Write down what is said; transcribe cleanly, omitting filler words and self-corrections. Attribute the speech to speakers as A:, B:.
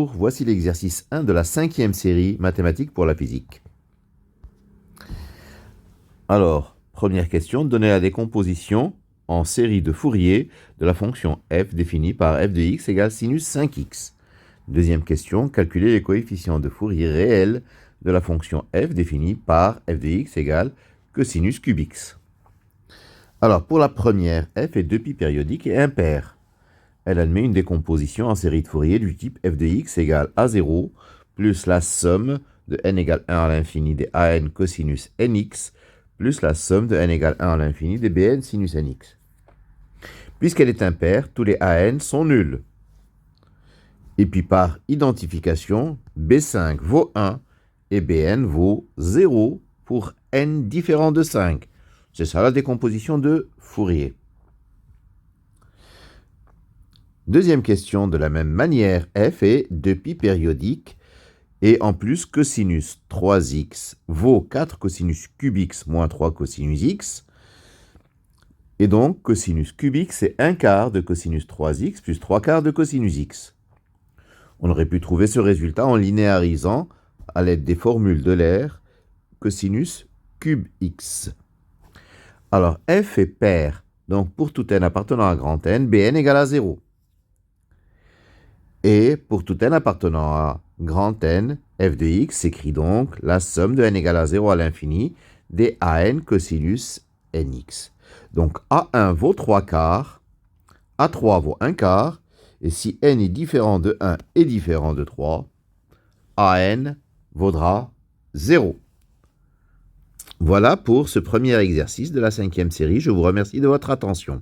A: Bonjour, voici l'exercice 1 de la 5e série Mathématiques pour la physique. Alors, première question, donner la décomposition en série de Fourier de la fonction f définie par f de x égale sinus 5x. Deuxième question, calculer les coefficients de Fourier réels de la fonction f définie par f de x égale cosinus cube x. Alors, pour la première, f est 2π périodique et impair. Elle admet une décomposition en série de Fourier du type f de x égale a0 plus la somme de n égale 1 à l'infini des an cosinus nx plus la somme de n égale 1 à l'infini des bn sinus nx. Puisqu'elle est impaire, tous les an sont nuls. Et puis par identification, b5 vaut 1 et bn vaut 0 pour n différent de 5. C'est ça la décomposition de Fourier. Deuxième question, de la même manière, f est 2π périodique et en plus cosinus 3x vaut 4 cosinus cube x moins 3 cosinus x. Et donc cosinus cube x c'est 1/4 de cosinus 3x plus 3/4 de cosinus x. On aurait pu trouver ce résultat en linéarisant à l'aide des formules d'Euler cosinus cube x. Alors f est pair, donc pour tout n appartenant à grand N, bn égale à 0. Et pour tout n appartenant à grand N, f de x s'écrit donc la somme de n égale à 0 à l'infini des an cosinus nx. Donc A1 vaut 3/4, A3 vaut 1/4, et si n est différent de 1 et différent de 3, AN vaudra 0. Voilà pour ce premier exercice de la 5e série. Je vous remercie de votre attention.